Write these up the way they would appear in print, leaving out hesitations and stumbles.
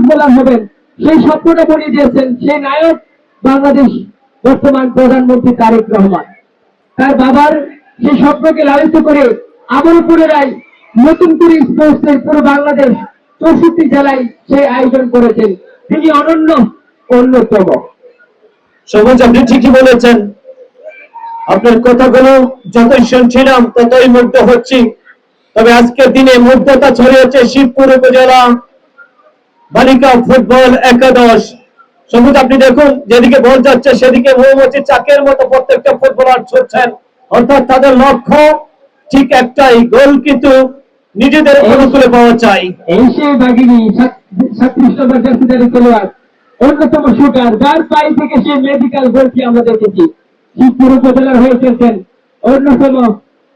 Footballer হবেন সেই স্বপ্নটা বনিয়ে দিয়েছেন সেই নায়ক বাংলাদেশ বর্তমান প্রধানমন্ত্রী তারেক রহমান। তার বাবার সেই স্বপ্নকে লালিত করে আবার পুনরায় নতুন করে স্পোর্টসের পুরো বাংলাদেশ 64 জেলায় সেই আয়োজন করেছেন। তিনি অনন্য অন্যতম। সবুজ, আপনি ঠিকই বলেছেন। আপনার কথাগুলো যতই শুনছিলাম ততই মুগ্ধ হচ্ছি। তবে আজকের দিনে মুগ্ধতা ছড়িয়েছে শিবপুর উপজেলা বালিকা ফুটবল একাদশ। সবুজ, আপনি দেখুন, যেদিকে বল যাচ্ছে সেদিকে মৌমাছি চাকের মতো প্রত্যেকটা ফুটবলার ছুটছেন, অর্থাৎ তাদের লক্ষ্য ঠিক একটাই, গোল কিন্তু নিজেদের অনুকূলে পাওয়া চাই। এই সেই বাগিনী 36 নম্বর জার্সিধারী খেলোয়াড়, অন্যতম শুটার, যার পাই থেকে সেই মেডিকেল গোলটি আমরা দেখেছি। শিবপুর উপজেলার হয়ে খেলছেন অন্যতম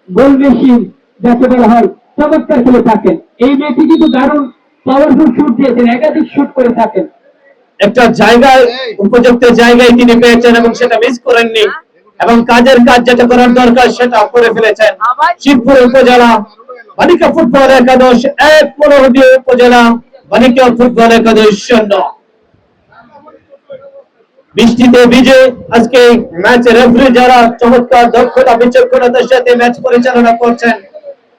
গোল মেশিন যাকে বলা হয়, চমৎকার খেলে থাকেন। এই মেয়েটি কিন্তু দারুণ পাওয়ারফুল শুট দিয়েছেন, একাধিক শুট করে থাকেন। একটা জায়গায়, উপযুক্ত জায়গায় তিনি পেয়েছেন এবং সেটা মিস করেননি, এবং কাজের কাজ যেটা করার দরকার সেটা করে ফেলেছেন। শিবপুর উপজেলা বালিকা ফুটবল একাদশ 1, মনোহরদী উপজেলা বালিকা ফুটবল একাদশ 0। বৃষ্টিতে ভিজে আজকে ম্যাচ রেফারি যারা চমৎকার দক্ষতা বিচক্ষণতার সাথে ম্যাচ পরিচালনা করছেন,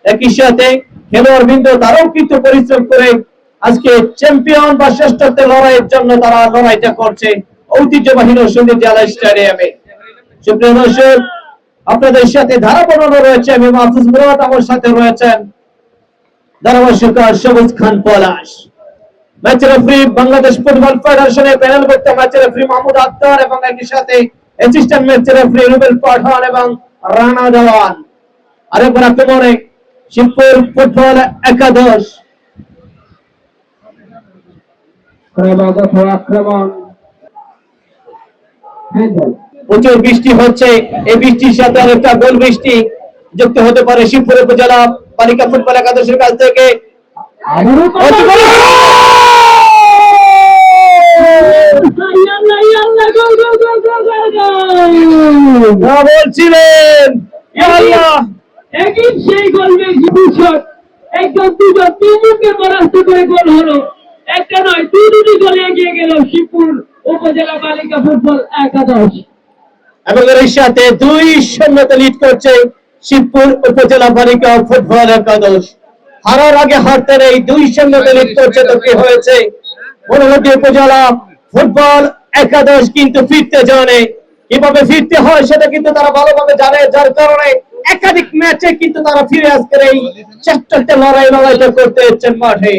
একই সাথে খেলোয়াড় বৃন্দ তারাও কিন্তু পরিশ্রম করে আজকে চ্যাম্পিয়ন বা শ্রেষ্ঠত্বের লড়াইয়ের জন্য তারা লড়াইটা করছে ঐতিহ্যবাহী নরসিংদী জেলা স্টেডিয়ামে। সুপ্রিয় দর্শক, আপনাদের সাথে ধারা বর্ণনা রয়েছে আমি মাহফুজ মুরাদ, আমার সাথে রয়েছেন ধারাভাষ্যকার সবুজ খান পলাশ। ম্যাচ রেফারি বাংলাদেশ ফুটবল ফেডারেশনের প্যানেলভুক্ত ম্যাচ রেফারি মাহমুদ আক্তার এবং একই সাথে অ্যাসিস্ট্যান্ট ম্যাচ রেফারি রুবেল পাঠান এবং রানা দেওয়ান। আরেকবার আক্রমণে শিবপুর ফুটবল একাদশ। আক্রমণ, প্রচুর বৃষ্টি হচ্ছে, এই বৃষ্টির সাথে আরেকটা গোল বৃষ্টি যুক্ত হতে পারে শিবপুর উপজেলা বালিকা ফুটবল একাদশের কাছ থেকে। বলছিলেন সেই গোল একদম দুজন তিনজনকে পরাস্ত করে গোল হলো, একটা নয় দুটি গোলে এগিয়ে গেল শিবপুর উপজেলা বালিকা ফুটবল একাদশ, এবং এর সাথে 2-0 লিড করছে শিবপুর উপজেলা বালিকা ফুটবল একাদশ। হারার আগে হারতে নেই, 2-0 লিড করছে। তো কি হয়েছে, মনোহরদী উপজেলা ফুটবল একাদশ কিন্তু ফিরতে জানে, কিভাবে ফিরতে হয় সেটা কিন্তু তারা ভালোভাবে জানে, যার কারণে একাধিক ম্যাচে কিন্তু তারা ফিরে আজকের এই শ্রেষ্ঠত্বের লড়াইটা করতে এসেছেন মাঠে।